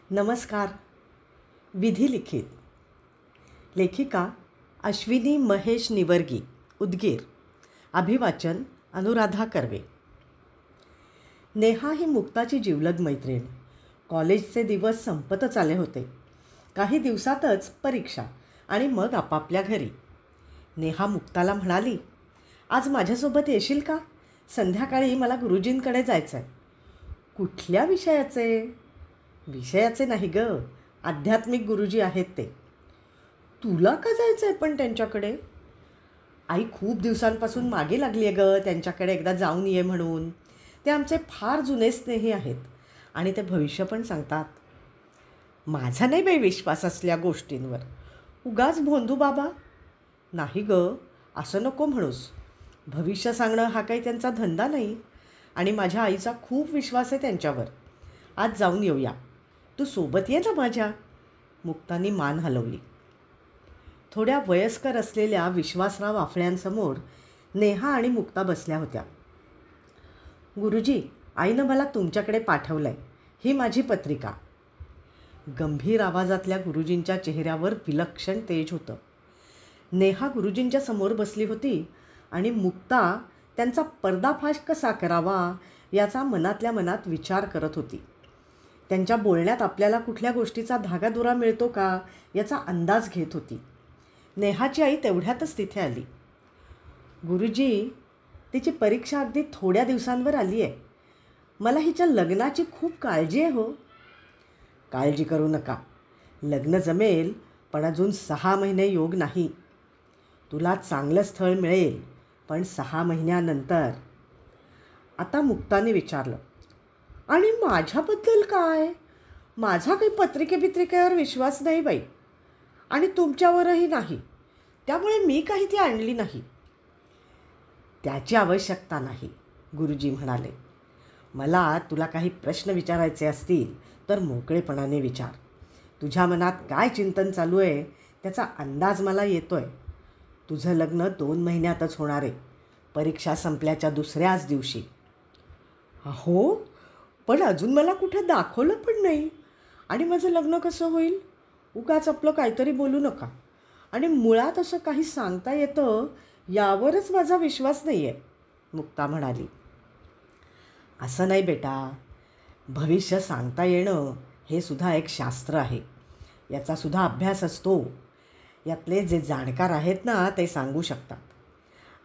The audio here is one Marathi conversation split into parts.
नमस्कार. विधिलिखित. लेखिका अश्विनी महेश निवर्गी, उदगीर. अभिवाचन अनुराधा कर्वे. नेहा ही मुक्ताची जिवलग मैत्रीण. कॉलेजचे दिवस संपतच आले होते. काही दिवसातच परीक्षा आणि मग आपापल्या घरी. नेहा मुक्ताला म्हणाली, आज माझ्यासोबत येशील का? संध्याकाळी मला गुरुजींकडे जायचं आहे. कुठल्या विषयाचे? विषयाचे नाही ग, आध्यात्मिक गुरुजी आहेत ते. तुला का जायचं आहे पण त्यांच्याकडे? आई खूप दिवसांपासून मागे लागली आहे ग त्यांच्याकडे एकदा जाऊन ये म्हणून. ते आमचे फार जुने स्नेही आहेत आणि ते भविष्य पण सांगतात. माझा नाही बाई विश्वास असल्या गोष्टींवर. उगाच भोंदू बाबा. नाही ग, असं नको म्हणूस. भविष्य सांगणं हा काही त्यांचा धंदा नाही आणि माझ्या आईचा खूप विश्वास आहे त्यांच्यावर. आज जाऊन येऊया. तू सोबत ये ना माझ्या. मुक्तानी मान हलवली. थोड्या वयस्कर असलेल्या विश्वासराव आफळ्यांसमोर नेहा आणि मुक्ता बसल्या होत्या. गुरुजी, आईनं मला तुमच्याकडे पाठवलं आहे. ही माझी पत्रिका. गंभीर आवाजातल्या गुरुजींच्या चेहऱ्यावर विलक्षण तेज होतं. नेहा गुरुजींच्या समोर बसली होती आणि मुक्ता त्यांचा पर्दाफाश कसा करावा याचा मनातल्या मनात विचार करत होती. त्यांच्या बोलण्यात आपल्याला कुठल्या गोष्टीचा धागादुरा मिळतो का याचा अंदाज घेत होती. नेहाची आई तेवढ्यातच तिथे आली. गुरुजी, तिची परीक्षा अगदी थोड्या दिवसांवर आली आहे. मला हिच्या लग्नाची खूप काळजी आहे हो. काळजी करू नका. लग्न जमेल, पण अजून 6 महिने योग नाही. तुला चांगलं स्थळ मिळेल, पण 6 महिन्यानंतर. आता मुक्ताने विचारलं, आणि माझ्याबद्दल काय? माझा काही पत्रिकेवर विश्वास नाही बाई, आणि तुमच्यावरही नाही. त्यामुळे मी काही ती आणली नाही. त्याची आवश्यकता नाही, गुरुजी म्हणाले. मला तुला काही प्रश्न विचारायचे असतील तर मोकळेपणाने विचार. तुझ्या मनात काय चिंतन चालू आहे त्याचा अंदाज मला येतो आहे. तुझं लग्न 2 महिन्यातच होणार आहे, परीक्षा संपल्याच्या दुसऱ्याच दिवशी. अहो, पण अजून मला कुठं दाखवलं पण नाही. आणि माझं लग्न कसं होईल? उगाच आपलं काहीतरी बोलू नका. आणि मुळात असं काही सांगता येतं यावरच माझा विश्वास नाही आहे, मुक्ता म्हणाली. असं नाही बेटा, भविष्य सांगता येणं हे सुद्धा एक शास्त्र आहे. याचासुद्धा अभ्यास असतो. यातले जे जाणकार आहेत ना ते सांगू शकतात.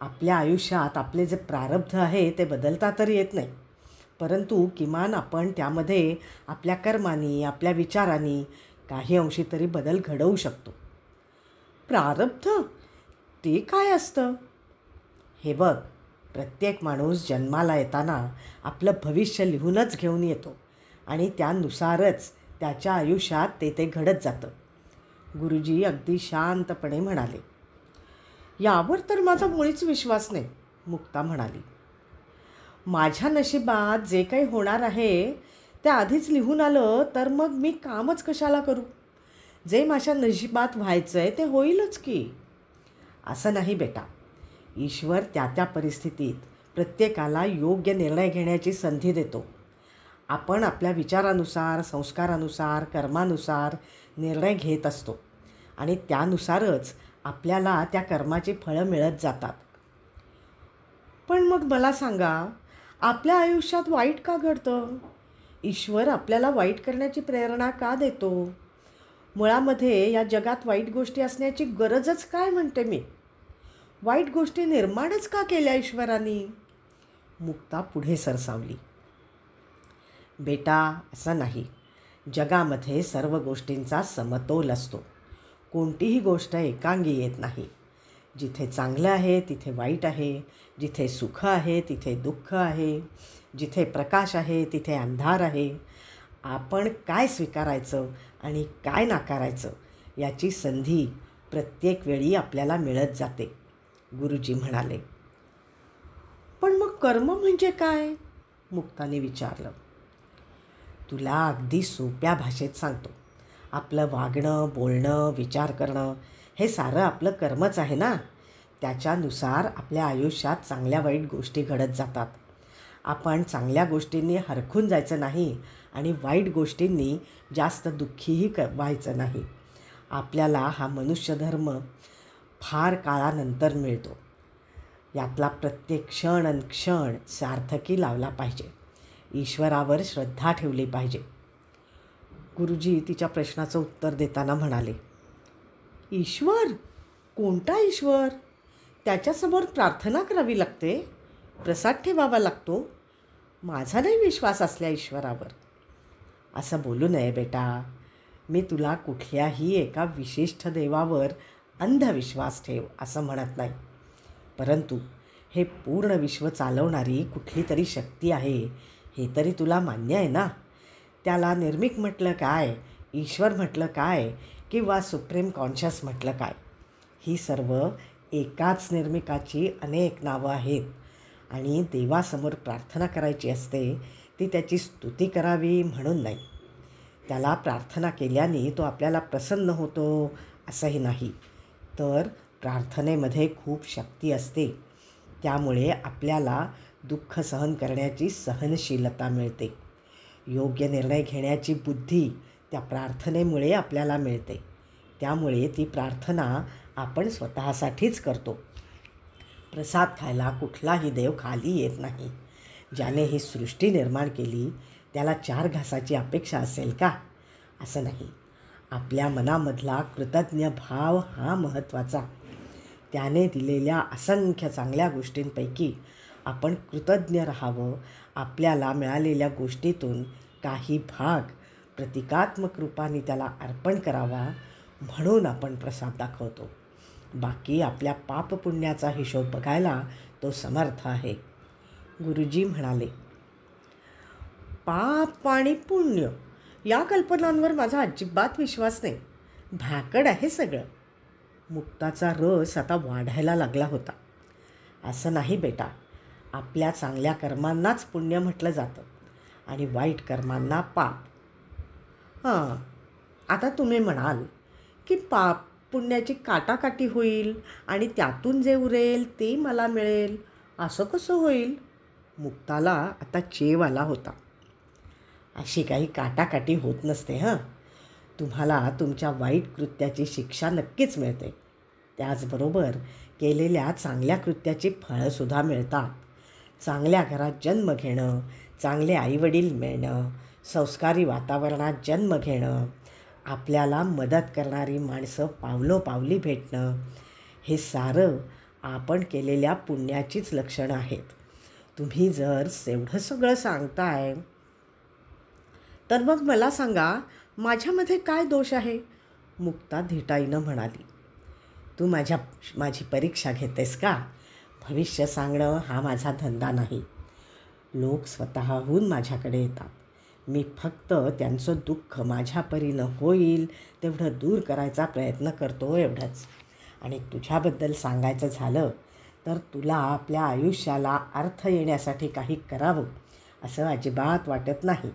आपल्या आयुष्यात आपले जे प्रारब्ध आहे ते बदलता तर येत नाही, परंतु किमान आपण त्यामध्ये आपल्या कर्मांनी, आपल्या विचारांनी काही अंशी तरी बदल घडवू शकतो. प्रारब्ध? ते काय असतं? हे बघ, प्रत्येक माणूस जन्माला येताना आपलं भविष्य लिहूनच घेऊन येतो आणि त्यानुसारच त्याच्या आयुष्यात ते घडत जातं, गुरुजी अगदी शांतपणे म्हणाले. यावर तर माझा मुळीच विश्वास नाही, मुक्ता म्हणाली. माझ्या नशिबात जे काही होणार आहे ते आधीच लिहून आलं तर मग मी कामच कशाला करू? जे माझ्या नशिबात व्हायचं आहे ते होईलच की. असं नाही बेटा, ईश्वर त्या परिस्थितीत प्रत्येकाला योग्य निर्णय घेण्याची संधी देतो. आपण आपल्या विचारानुसार, संस्कारानुसार, कर्मानुसार निर्णय घेत असतो आणि त्यानुसारच आपल्याला त्या कर्माची फळं मिळत जातात. पण मग मला सांगा, आपल्या आयुष्यात वाईट का घडतं? ईश्वर आपल्याला वाईट करण्याची प्रेरणा का देतो? मुळामध्ये या जगात वाईट गोष्टी असण्याची गरजच काय म्हणते मी? वाईट गोष्टी निर्माणच का केल्या ईश्वरांनी? मुक्ता पुढे सरसावली. बेटा, असं नाही. जगामध्ये सर्व गोष्टींचा समतोल असतो. कोणतीही गोष्ट एकांगी येत नाही. जिथे चांगलं आहे तिथे वाईट आहे, जिथे सुख आहे तिथे दुःख आहे, जिथे प्रकाश आहे तिथे अंधार आहे. आपण काय स्वीकारायचं आणि काय नाकारायचं याची संधी प्रत्येक वेळी आपल्याला मिळत जाते, गुरुजी म्हणाले. पण मग कर्म म्हणजे काय? मुक्ताने विचारलं. तुला अगदी सोप्या भाषेत सांगतो. आपलं वागणं, बोलणं, विचार करणं हे सारं आपलं कर्मच आहे ना. त्याच्यानुसार आपल्या आयुष्यात चांगल्या वाईट गोष्टी घडत जातात. आपण चांगल्या गोष्टींनी हरखून जायचं नाही आणि वाईट गोष्टींनी जास्त दुःखीही व्हायचं नाही. आपल्याला हा मनुष्यधर्म फार काळानंतर मिळतो. यातला प्रत्येक क्षण आणि क्षण सार्थकी लावला पाहिजे. ईश्वरावर श्रद्धा ठेवली पाहिजे. गुरुजी तिच्या प्रश्नाचं उत्तर देताना म्हणाले, ईश्वर? कोणता ईश्वर? त्याच्यासमोर प्रार्थना करावी लागते, प्रसाद ठेवावा लागतो. माझा नाही विश्वास असल्या ईश्वरावर. असं बोलू नये बेटा. मी तुला कुठल्याही एका विशिष्ट देवावर अंधविश्वास ठेव असं म्हणत नाही. परंतु हे पूर्ण विश्व चालवणारी कुठली तरी शक्ती आहे हे तरी तुला मान्य आहे ना. त्याला निर्मिक म्हटलं काय, ईश्वर म्हटलं काय, किंवा सुप्रीम कॉन्शियस म्हटलं काय, ही सर्व एकाच निर्मिकाची अनेक नावं आहेत. आणि देवासमोर प्रार्थना करायची असते ती त्याची स्तुती करावी म्हणून नाही. त्याला प्रार्थना केल्याने तो आपल्याला प्रसन्न होतो असंही नाही, तर प्रार्थनेमध्ये खूप शक्ती असते. त्यामुळे आपल्याला दुःख सहन करण्याची सहनशीलता मिळते. योग्य निर्णय घेण्याची बुद्धी त्या प्रार्थनेमुळे आपल्याला मिळते. त्यामुळे ती प्रार्थना आपण स्वतःसाठीच करतो. प्रसाद खायला कुठलाही देव खाली येत नाही. ज्याने ही सृष्टी निर्माण केली त्याला 4 घासाची अपेक्षा असेल का? असं नाही. आपल्या मनामधला कृतज्ञ भाव हा महत्त्वाचा. त्याने दिलेल्या असंख्य चांगल्या गोष्टींपैकी आपण कृतज्ञ राहावं. आपल्याला मिळालेल्या गोष्टीतून काही भाग प्रतिकात्मक रूपाने त्याला अर्पण करावा म्हणून आपण प्रसाद दाखवतो. बाकी आपल्या पापपुण्याचा हिशोब बघायला तो समर्थ आहे. गुरुजी म्हणाले, पाप आणि पुण्य या कल्पनांवर माझा अजिबात विश्वास नाही. भाकड आहे सगळं. मुक्ताचा रस आता वाढायला लागला होता. असं नाही बेटा. आपल्या चांगल्या कर्मांनाच पुण्य म्हटलं जातं आणि वाईट कर्मांना पाप. हां, आता तुम्ही म्हणाल की पाप पुण्याची काटाकाटी होईल आणि त्यातून जे उरेल ते मला मिळेल. असं कसं होईल? मुक्ताला आता चेव आला होता. अशी काही काटाकाटी होत नसते. तुम्हाला तुमच्या वाईट कृत्याची शिक्षा नक्कीच मिळते. त्याचबरोबर केलेल्या चांगल्या कृत्याची फळंसुद्धा मिळतात. चांगल्या घरात जन्म घेणं, चांगले आईवडील मिळणं, संस्कारी वातावरणात जन्म घेणं, आपल्याला मदत करणारी माणसं पावलोपावली भेटणं, हे सारं आपण केलेल्या पुण्याचीच लक्षणं आहेत. तुम्ही जर एवढं सगळं सांगताय तर मग मला सांगा, माझ्यामध्ये काय दोष आहे? मुक्ता धिटाईनं म्हणाली, तू माझी परीक्षा घेतेस का? भविष्य सांगणं हा माझा धंदा नाही. लोक स्वतःहून माझ्याकडे येतात. मी फक्त त्यांचं दुःख माझ्या परीनं होईल तेवढं दूर करायचा प्रयत्न करतो, एवढंच. आणि तुझ्याबद्दल सांगायचं झालं तर तुला आपल्या आयुष्याला अर्थ येण्यासाठी काही करावं असं अजिबात वाटत नाही.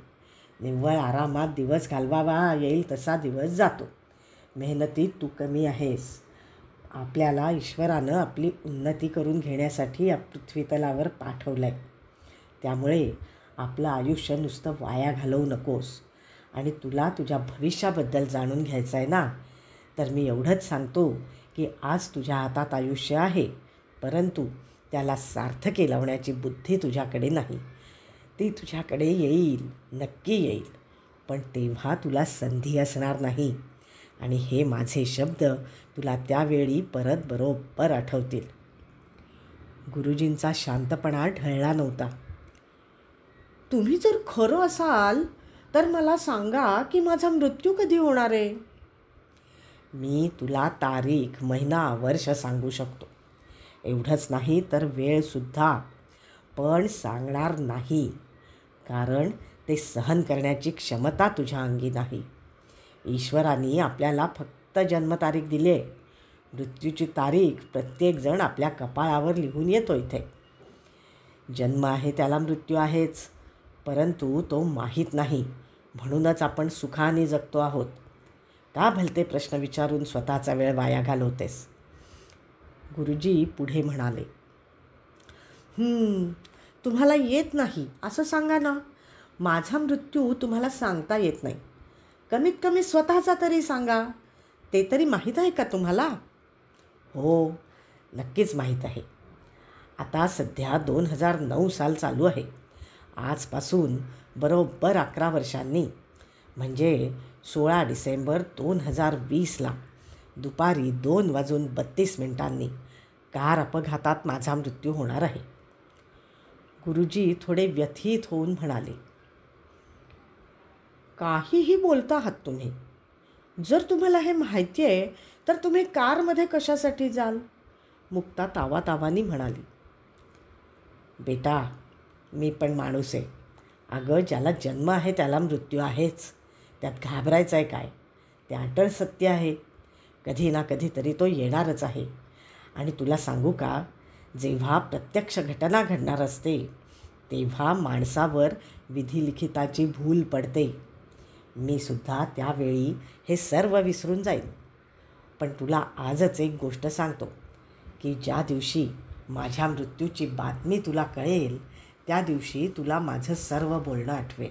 निव्वळ आरामात दिवस घालवावा येईल तसा दिवस जातो. मेहनतीत तू कमी आहेस. आपल्याला ईश्वरानं आपली उन्नती करून घेण्यासाठी या पृथ्वीतलावर पाठवलं आहे. त्यामुळे आपलं आयुष्य नुसतं वाया घालवू नकोस. आणि तुला तुझ्या भविष्याबद्दल जाणून घ्यायचं आहे ना, तर मी एवढंच सांगतो की आज तुझ्या हातात आयुष्य आहे, परंतु त्याला सार्थकी लावण्याची बुद्धी तुझ्याकडे नाही. ती तुझ्याकडे येईल, नक्की येईल, पण तेव्हा तुला संधी असणार नाही. आणि हे माझे शब्द तुला त्यावेळी परत बरोबर आठवतील. गुरुजींचा शांतपणा ढळला नव्हता. तुम्ही जर खरं असाल तर मला सांगा की माझा मृत्यू कधी होणार आहे? मी तुला तारीख, महिना, वर्ष सांगू शकतो. एवढंच नाही तर वेळसुद्धा, पण सांगणार नाही. कारण ते सहन करण्याची क्षमता तुझ्या अंगी नाही. ईश्वराने आपल्याला फक्त जन्मतारीख दिली आहे. मृत्यूची तारीख प्रत्येकजण आपल्या कपाळावर लिहून येतो इथे. जन्म आहे त्याला मृत्यू आहेच, परंतु तो माहीत नाही. म्हणूनच आपण सुखाने जगतो आहोत. का भलते प्रश्न विचारून स्वतःचा वेळ वाया घालवतेस? गुरुजी पुढे म्हणाले, तुम्हाला येत नाही असं सांगा ना. माझा मृत्यू तुम्हाला सांगता येत नाही. कमीत कमी स्वतःचा तरी सांगा. ते तरी माहीत आहे का तुम्हाला? हो, नक्कीच माहीत आहे. आता सध्या 2009 साल चालू आहे. आजपासून बरोबर 11 वर्षांनी म्हणजे 16 डिसेंबर 2020ला दुपारी 2:32 कार अपघातात माझा मृत्यू होणार आहे. गुरुजी थोडे व्यथित होऊन म्हणाले, काहीही बोलता आहात तुम्ही. जर तुम्हाला हे माहिती आहे तर तुम्ही कारमध्ये कशासाठी जाल? मुक्ता तावातावानी म्हणाली. बेटा, मी पण माणूस आहे. अगं, ज्याला जन्म आहे त्याला मृत्यू आहेच. त्यात घाबरायचं आहे काय? ते अटळ सत्य आहे. कधी ना कधीतरी तो येणारच आहे. आणि तुला सांगू का, जेव्हा प्रत्यक्ष घटना घडणार असते तेव्हा माणसावर विधिलिखिताची भूल पडते. मी सुद्धा त्यावेळी हे सर्व विसरून जाईन. पण तुला आजच एक गोष्ट सांगतो की ज्या दिवशी माझ्या मृत्यूची बातमी तुला कळेल त्या दिवशी तुला माझं सर्व बोलणं आठवेल.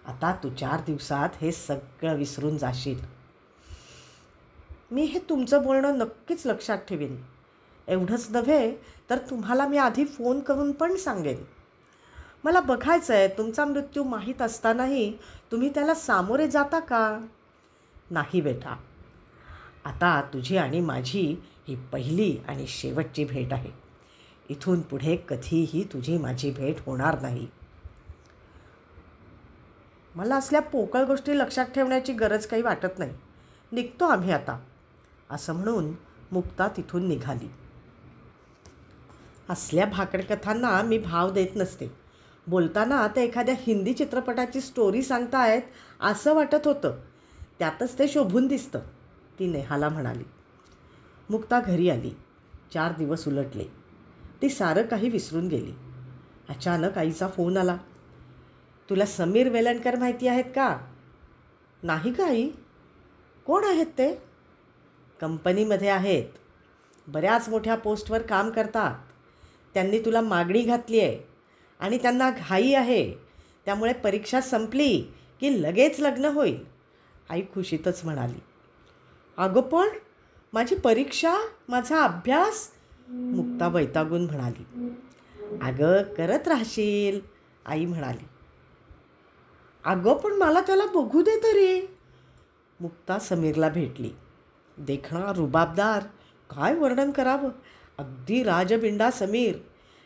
आता तू 4 दिवसात हे सगळं विसरून जाशील. मी हे तुमचं बोलणं नक्कीच लक्षात ठेवीन. एवढंच नव्हे तर तुम्हाला मी आधी फोन करून पण सांगेन. मला बघायचं आहे तुमचा मृत्यू माहीत असतानाही तुम्ही त्याला सामोरे जाता का? नाही बेटा, आता तुझी आणि माझी ही पहिली आणि शेवटची भेट आहे. इथून पुढे कधीही तुझी माझी भेट होणार नाही. मला असल्या पोकळ गोष्टी लक्षात ठेवण्याची गरज काही वाटत नाही. निघतो आम्ही आता, असं म्हणून मुक्ता तिथून निघाली. असल्या भाकडकथांना मी भाव देत नसते. बोलताना ते एखाद्या हिंदी चित्रपटाची स्टोरी सांगतायत असं वाटत होतं. त्यातच ते शोभून दिसतं, ती नेहाला म्हणाली. मुक्ता घरी आली. 4 दिवस उलटले. ती सारं काही विसरून गेली. अचानक आईचा फोन आला. तुला समीर वेलणकर माहिती आहेत का? नाही का आई? कोण आहेत ते? कंपनीमध्ये आहेत. बऱ्याच मोठ्या पोस्टवर काम करतात. त्यांनी तुला मागणी घातली आहे आणि त्यांना घाई आहे. त्यामुळे परीक्षा संपली की लगेच लग्न होईल. आई खुशीतच म्हणाली. अगं पण माझी परीक्षा, माझा अभ्यास, मुक्ता वैतागून म्हणाली. अगं करत राहशील, आई म्हणाली. अगं पण मला त्याला बघू दे तरी. मुक्ता समीरला भेटली. देखणा, रुबाबदार, काय वर्णन करावं. अगदी राजबिंडा समीर.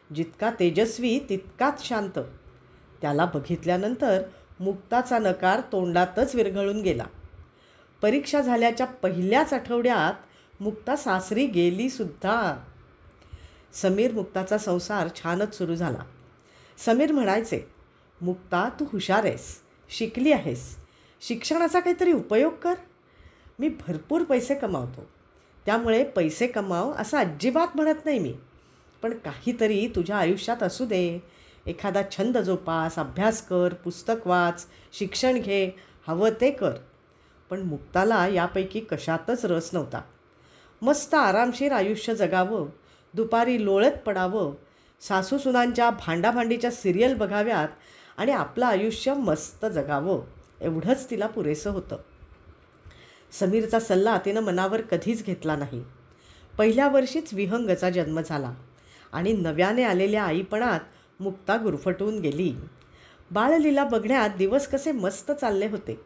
जितका तेजस्वी तितकाच शांत. त्याला बघितल्यानंतर मुक्ताचा नकार तोंडातच विरघळून गेला. परीक्षा झाल्याच्या पहिल्याच आठवड्यात मुक्ता सासरी गेली सुद्धा. समीर मुक्ताचा संसार छानच सुरू झाला. समीर म्हणायचे, मुक्ता तू हुशार आहेस, शिकली आहेस, शिक्षणाचा काहीतरी उपयोग कर. मी भरपूर पैसे कमावतो, त्यामुळे पैसे कमाव असं अजिबात म्हणत नाही मी. पण काहीतरी तुझ्या आयुष्यात असू दे. एखादा छंद जोपास, अभ्यास कर, पुस्तक वाच, शिक्षण घे, हवं ते कर. पण मुक्ताला यापैकी कशातच रस नव्हता. मस्त आरामशीर आयुष्य जगावं, दुपारी लोळत पडावं, सासूसुनांच्या भांडाभांडीच्या सिरियल बघाव्यात आणि आपलं आयुष्य मस्त जगावं, एवढंच तिला पुरेसं होतं. समीरचा सल्ला तिनं मनावर कधीच घेतला नाही. पहिल्या वर्षीच विहंगचा जन्म झाला आणि नव्याने आलेल्या आईपणात मुक्ता गुरफटून गेली. बाळलीला बघण्यात दिवस कसे मस्त चालले होते.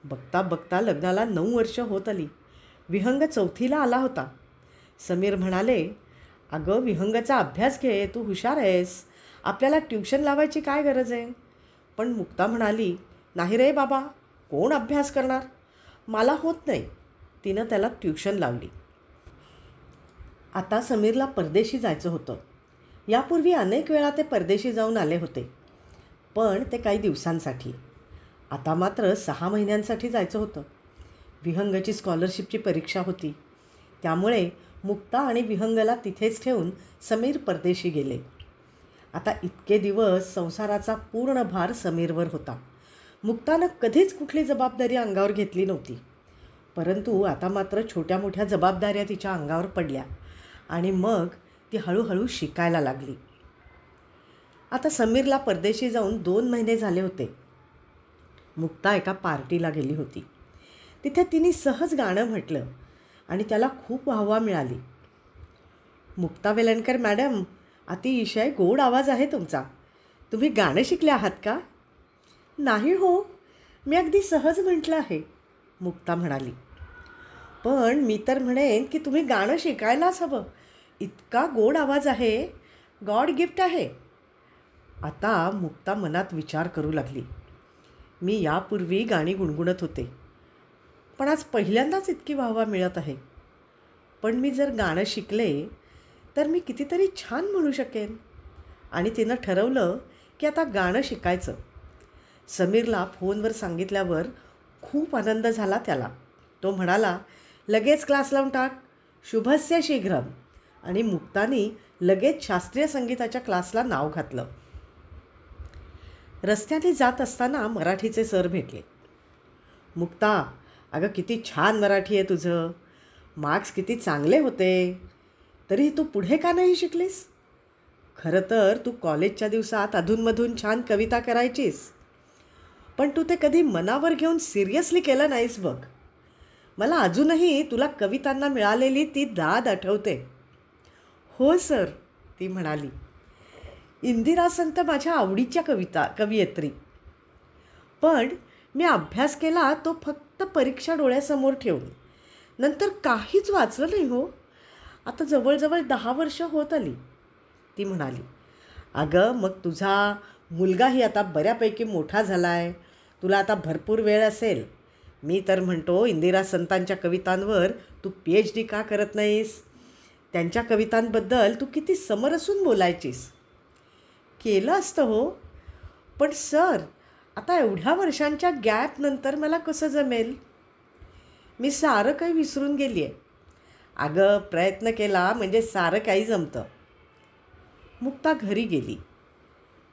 बघता बघता लग्नाला 9 वर्ष होत आली. विहंग 4थीला आला होता. समीर म्हणाले, अगं विहंगचा अभ्यास घे, तू हुशार आहेस, आपल्याला ट्युशन लावायची काय गरज आहे. पण मुक्ता म्हणाली, नाही रे बाबा, कोण अभ्यास करणार, मला होत नाही. तिनं त्याला ट्युशन लावली. आता समीरला परदेशी जायचं होतं. यापूर्वी अनेक वेळा ते परदेशी जाऊन आले होते, पण ते काही दिवसांसाठी. आता मात्र 6 महिन्यांसाठी जायचं होतं. विहंगची स्कॉलरशिपची परीक्षा होती. त्यामुळे मुक्ता आणि विहंगला तिथेच ठेवून समीर परदेशी गेले. आता इतके दिवस संसाराचा पूर्ण भार समीरवर होता. मुक्तानं कधीच कुठली जबाबदारी अंगावर घेतली नव्हती. परंतु आता मात्र छोट्या मोठ्या जबाबदाऱ्या तिच्या अंगावर पडल्या आणि मग ती हळूहळू शिकायला लागली. आता समीरला परदेशी जाऊन 2 महिने झाले होते. मुक्ता एका पार्टीला गेली होती. तिथे तिने सहज गाणं म्हटलं आणि त्याला खूप वाहवा मिळाली. मुक्ता वेलणकर मॅडम, अतिशय गोड आवाज आहे तुमचा. तुम्ही गाणं शिकले आहात का? नाही हो, मी अगदी सहज म्हटलं आहे, मुक्ता म्हणाली. पण मी तर म्हणेन की तुम्ही गाणं शिकायलाच हवं. इतका गोड आवाज आहे, गॉड गिफ्ट आहे. आता मुक्ता मनात विचार करू लागली. मी यापूर्वी गाणी गुणगुणत होते, पण आज पहिल्यांदाच इतकी वाहवा मिळत आहे. पण मी जर गाणं शिकले तर मी कितीतरी छान म्हणू शकेन. आणि तिनं ठरवलं की आता गाणं शिकायचं. समीरला फोनवर सांगितल्यावर खूप आनंद झाला त्याला. तो म्हणाला, लगेच क्लास लावून टाक, शुभस्य शीघ्रम. आणि मुक्तानी लगेच शास्त्रीय संगीताच्या क्लासला नाव घातलं. रस्त्याने जात असताना मराठीचे सर भेटले. मुक्ता, अगं किती छान मराठी आहे तुझं. मार्क्स किती चांगले होते. तरी तू पुढे का नाही शिकलीस? खरं तर तू कॉलेजच्या दिवसात अधूनमधून छान कविता करायचीस, पण तू ते कधी मनावर घेऊन सिरियसली केलं नाहीस बघ. मला अजूनही तुला कवितांना मिळालेली ती दाद आठवते. हो सर, ती म्हणाली. इंदिरा संत माझ्या आवडीच्या कवयित्री. पण मी अभ्यास केला तो फक्त परीक्षा डोळ्यासमोर ठेवून. नंतर काहीच वाचलं नाही हो. आता जवळजवळ 10 वर्ष होत आली, ती म्हणाली. अगं मग तुझा मुलगाही आता बऱ्यापैकी मोठा झाला आहे. तुला आता भरपूर वेळ असेल. मी तर म्हणतो इंदिरा संतांच्या कवितांवर तू PhD का करत नाहीस? त्यांच्या कवितांबद्दल तू किती समरसून बोलायचीस. केलं असतं हो, पण सर आता एवढ्या वर्षांच्या गॅपनंतर मला कसं जमेल? मी सारं काही विसरून गेली आहे. अगं प्रयत्न केला म्हणजे सारं काही जमतं. मुक्ता घरी गेली.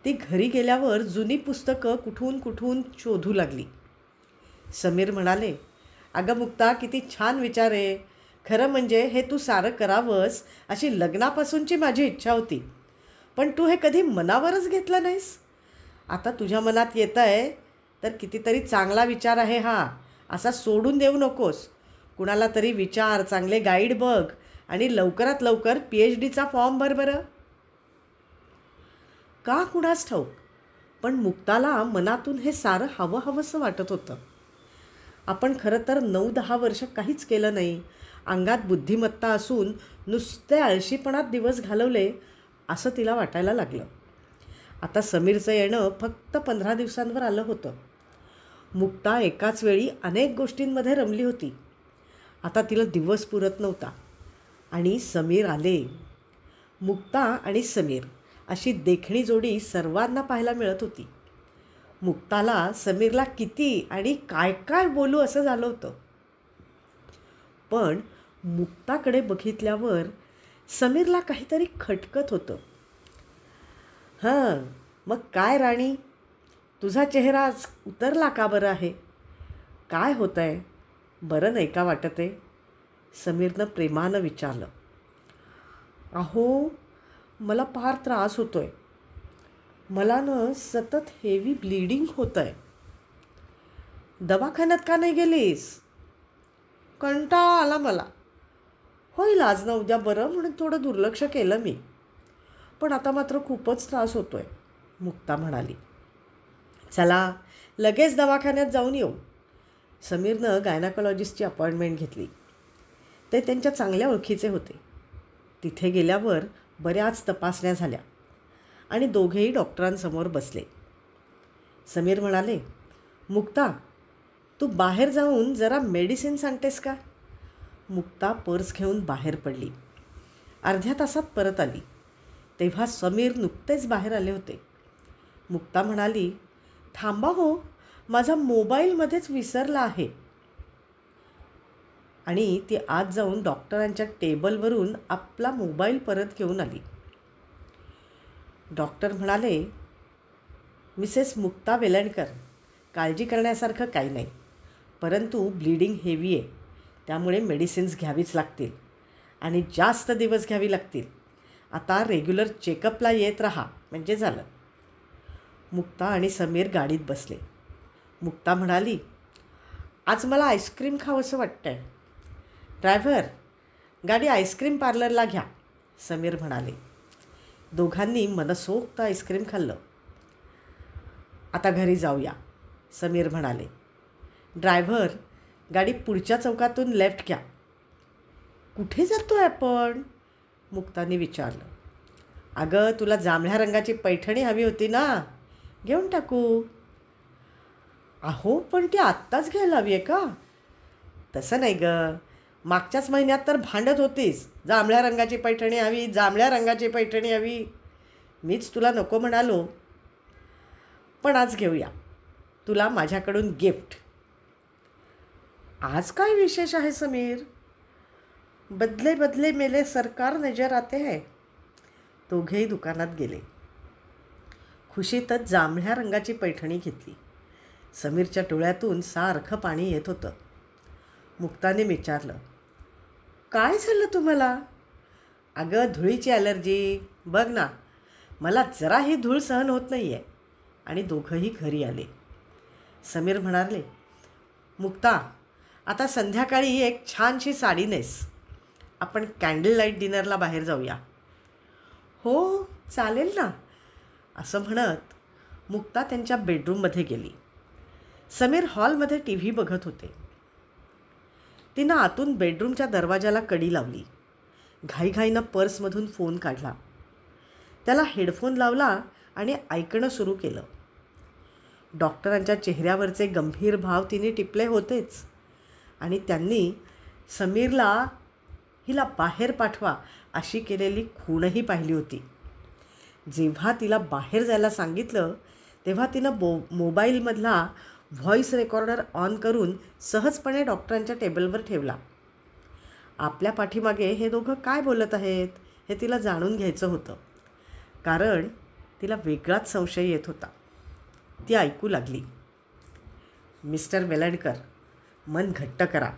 ती घरी गेल्यावर जुनी पुस्तकं कुठून कुठून शोधू लागली. समीर म्हणाले, अगं मुक्ता, किती छान विचार आहे. खरं म्हणजे हे तू सारं करावंस अशी लग्नापासूनची माझी इच्छा होती. पण तू हे कधी मनावरच घेतलं नाहीस. आता तुझ्या मनात येत आहे तर कितीतरी चांगला विचार आहे हा, असा सोडून देऊ नकोस. कुणाला तरी विचार, चांगले गाईड बघ आणि लवकरात लवकर PhDचा फॉर्म भर बरं. का कुणास ठाऊक, पण मुक्ताला मनातून हे सारं हवंसं वाटत होतं. आपण खरं तर 9-10 वर्ष काहीच केलं नाही, अंगात बुद्धिमत्ता असून नुसते आळशीपणात दिवस घालवले असं तिला वाटायला लागलं. आता समीरचं येणं फक्त 15 दिवसांवर आलं होतं. मुक्ता एकाच वेळी अनेक गोष्टींमध्ये रमली होती. आता तिला दिवस पुरत नव्हता आणि समीर आले. मुक्ता आणि समीर अशी देखणी जोडी सर्वांना पाहायला मिळत होती. मुक्ताला समीरला किती आणि काय काय बोलू असं झालं होतं. पण मुक्ताकडे बघितल्यावर समीरला काहीतरी खटकत होतं. हां, मग काय राणी, तुझा चेहरा आज उतरला का बरं आहे? काय होतं आहे? बरं नाही का वाटत आहे? समीरनं प्रेमानं विचारलं. अहो, मला फार त्रास होतो आहे. मला सतत हेवी ब्लिडिंग होतं आहे. दवाखान्यात का नाही गेलीस? कंटाळा आला मला. होईल आज ना उद्या बरं म्हणून थोडं दुर्लक्ष केलं मी. पण आता मात्र खूपच त्रास होतो आहे, मुक्ता म्हणाली. चला लगेच दवाखान्यात जाऊन येऊ. समीरनं गायनाकॉलॉजिस्टची अपॉइंटमेंट घेतली. ते त्यांच्या चांगल्या ओळखीचे होते. तिथे गेल्यावर बऱ्याच तपासण्या झाल्या आणि दोघेही डॉक्टरांसमोर बसले. समीर म्हणाले, मुक्ता, तू बाहेर जाऊन जरा मेडिसिन सांगतेस का? मुक्ता पर्स घेऊन बाहेर पडली. अर्ध्या तासात परत आली. तेव्हा समीर नुकतेच बाहेर आले होते. मुक्ता म्हणाली, थांबा हो, माझा मोबाईलमध्येच विसरला आहे. आणि ती आत जाऊन डॉक्टरांच्या टेबलवरून आपला मोबाईल परत घेऊन आली. डॉक्टर म्हणाले, मिसेस मुक्ता वेलणकर, काळजी करण्यासारखं काही नाही, परंतु ब्लिडिंग हेवी आहे, त्यामुळे मेडिसिन्स घ्यावीच लागतील आणि जास्त दिवस घ्यावी लागतील. आता रेग्युलर चेकअपला येत राहा म्हणजे झालं. मुक्ता आणि समीर गाडीत बसले. मुक्ता म्हणाली, आज मला आईस्क्रीम खावंसं वाटतंय. ड्रायव्हर, गाडी आईस्क्रीम पार्लरला घ्या, समीर म्हणाले. दोघांनी मनसोक्त आईस्क्रीम खाल्लं. आता घरी जाऊया, समीर म्हणाले. ड्रायव्हर, गाडी पुढच्या चौकातून लेफ्ट घ्या. कुठे जातोय आपण? मुक्ताने विचारलं. अगं, तुला जांभळ्या रंगाची पैठणी हवी होती ना, घेऊन टाकू. अहो, पण ती आत्ताच घ्यायला हवी आहे का? तसं नाही गं, मागच्याच महिन्यात तर भांडत होतीस, जांभळ्या रंगाची पैठणी हवी, जांभळ्या रंगाची पैठणी हवी. मीच तुला नको म्हणालो. पण आज घेऊया, तुला माझ्याकडून गिफ्ट. आज काय विशेष आहे समीर? बदले बदले मेले सरकार नजर आते है. दोघेही दुकानात गेले. खुशीतच जांभळ्या रंगाची पैठणी घेतली. समीरच्या डोळ्यातून सारखं पाणी येत होतं. मुक्ताने विचारलं, काय झालं तुम्हाला? अगं, धुळीची ॲलर्जी, बघ ना, मला जराही धूळ सहन होत नाही आहे. आणि दोघंही घरी आले. समीर म्हणाले, मुक्ता, आता संध्याकाळी एक छानशी साडी नेस. आपण कॅन्डल लाईट डिनरला बाहेर जाऊया. हो, चालेल ना, असं म्हणत मुक्ता त्यांच्या बेडरूममध्ये गेली. समीर हॉलमध्ये टी व्ही बघत होते. तिनं आतून बेडरूमच्या दरवाजाला कडी लावली. घाईघाईनं पर्समधून फोन काढला. त्याला हेडफोन लावला आणि ऐकणं सुरू केलं. डॉक्टरांच्या चेहऱ्यावरचे गंभीर भाव तिने टिपले होतेच आणि त्यांनी समीरला हिला बाहेर पाठवा अशी केलेली खूणही पाहिली होती. जेव्हा तिला बाहेर जायला सांगितलं तेव्हा तिनं मोबाईलमधला व्हॉईस रेकॉर्डर ऑन करून सहजपणे डॉक्टरांच्या टेबलवर ठेवला. आपल्या पाठीमागे हे दोघं काय बोलत आहेत हे तिला जाणून घ्यायचं होतं, कारण तिला वेगळाच संशय येत होता. ती ऐकू लागली. मिस्टर वेलणकर, मन घट्ट करा.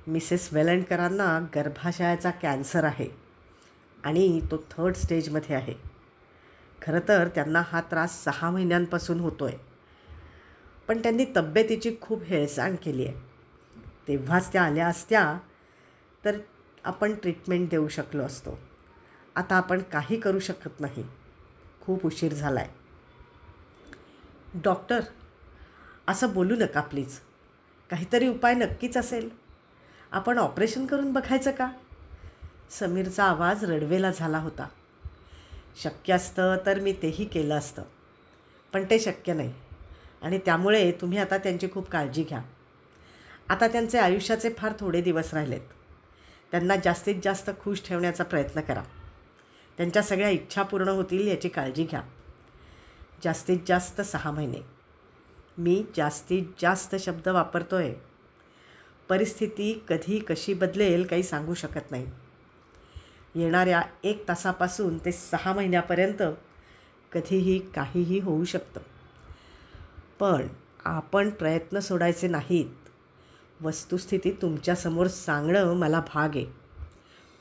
मिसेस वेलणकरांना गर्भाशयाचा कॅन्सर आहे आणि तो 3rd स्टेजमध्ये आहे. खरं तर त्यांना हा त्रास 6 महिन्यांपासून होतो आहे, पण त्यांनी तब्येतीची खूप हेळसांड केली आहे. तेव्हाच त्या आल्या असत्या तर आपण ट्रीटमेंट देऊ शकलो असतो. आता आपण काही करू शकत नाही, खूप उशीर झाला आहे. डॉक्टर, असं बोलू नका प्लीज. काहीतरी उपाय नक्कीच असेल. आपण ऑपरेशन करून बघायचं का? समीरचा आवाज रडवेला झाला होता. शक्य असतं तर मी तेही केलं असतं, पण ते शक्य नाही आणि त्यामुळे तुम्ही आता त्यांची खूप काळजी घ्या. आता त्यांचे आयुष्याचे फार थोडे दिवस राहिलेत. त्यांना जास्तीत जास्त खुश ठेवण्याचा प्रयत्न करा. त्यांच्या सगळ्या इच्छा पूर्ण होतील याची काळजी घ्या. जास्तीत जास्त 6 महिने. मी जास्तीत जास्त शब्द वापरतो आहे. परिस्थिती कधी कशी बदलेल काही सांगू शकत नाही. येणाऱ्या 1 तासापासून ते 6 महिन्यापर्यंत कधीही काहीही होऊ शकतं. पण आपण प्रयत्न सोडायचे नाहीत. वस्तुस्थिती तुमच्यासमोर सांगणं मला भाग आहे.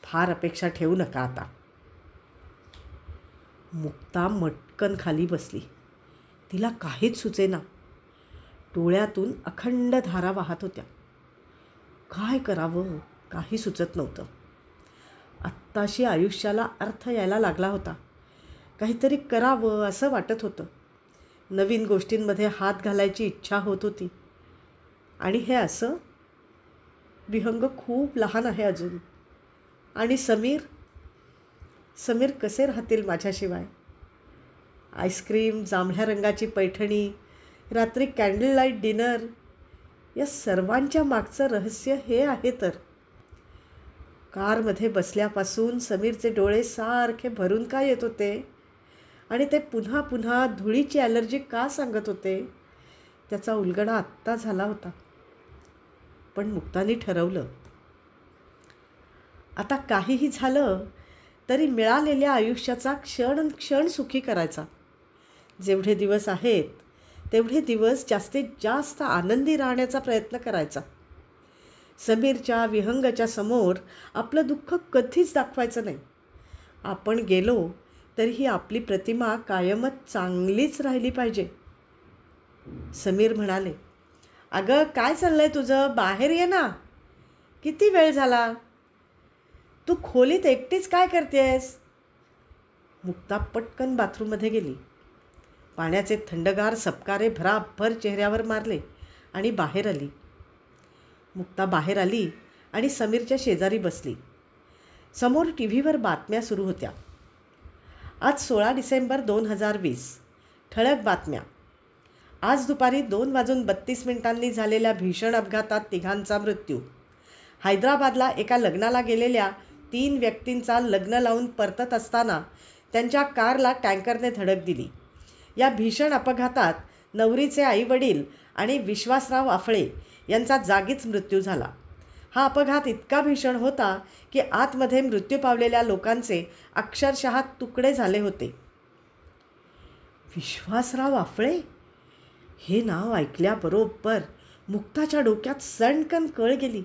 फार अपेक्षा ठेवू नका आता. मुक्ता मटकन खाली बसली. तिला काहीच सुचेना. डोळ्यातून अखंड धारा वाहत होत्या. काय करावं काही सुचत नव्हतं. आत्ताशी आयुष्याला अर्थ यायला लागला होता. काहीतरी करावं असं वाटत होतं. नवीन गोष्टींमध्ये हात घालायची इच्छा होत होती. आणि हे असं? विहंग खूप लहान आहे अजून. आणि समीर कसे राहतील माझ्याशिवाय? आईस्क्रीम, जांभळ्या रंगाची पैठणी, रात्री कॅन्डल लाईट डिनर, या सर्वांच्या मागचं रहस्य हे आहे तर. कारमध्ये बसल्यापासून समीरचे डोळे सारखे भरून का येत होते आणि ते पुन्हा पुन्हा धुळीची ॲलर्जी का सांगत होते त्याचा उलगडा आत्ता झाला होता. पण मुक्ताने ठरवलं, आता काहीही झालं तरी मिळालेल्या आयुष्याचा क्षण सुखी करायचा. जेवढे दिवस आहेत तेवढे दिवस जास्तीत जास्त आनंदी राहण्याचा प्रयत्न करायचा. समीरच्या विहंगाच्या समोर आपलं दुःख कधीच दाखवायचं नाही. आपण गेलो तर ही आपली प्रतिमा कायमच चांगलीच राहिली पाहिजे. समीर म्हणाले, अगं काय चाललंय तुझं? बाहेर ये ना. किती वेळ झाला? तू खोलीत एकटीच काय करतेस? मुक्ता पटकन बाथरूममध्ये गेली. पाण्याचे थंडगार सपकारे भराभर चेहऱ्यावर मारले आणि बाहेर आली. मुक्ता बाहेर आली आणि समीरच्या शेजारी बसली. समोर टी व्हीवर बातम्या सुरू होत्या. आज 16 डिसेंबर 2020. ठळक बातम्या. आज दुपारी 2:32 झालेल्या भीषण अपघातात 3घांचा मृत्यू. हैदराबादला एका लग्नाला गेलेल्या 3 व्यक्तींचा लग्न लावून परतत असताना त्यांच्या कारला टँकरने धडक दिली. या भीषण अपघातात नवरीचे आईवडील आणि विश्वासराव आफळे यांचा जागीच मृत्यू झाला. हा अपघात इतका भीषण होता की आतमध्ये मृत्यू पावलेल्या लोकांचे अक्षरशः तुकडे झाले होते. विश्वासराव आफळे हे नाव ऐकल्याबरोबर मुक्ताच्या डोक्यात सणकन कळ गेली.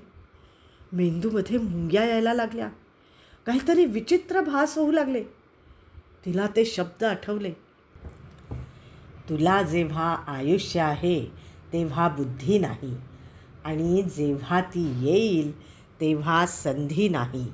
मेंदूमध्ये मुंग्या यायला लागल्या. काहीतरी विचित्र भास होऊ लागले. तिला ते शब्द आठवले. तुला जेव्हा आयुष्य आहे तेव्हा बुद्धी नाही आणि जेव्हा ती येईल तेव्हा संधी नाही.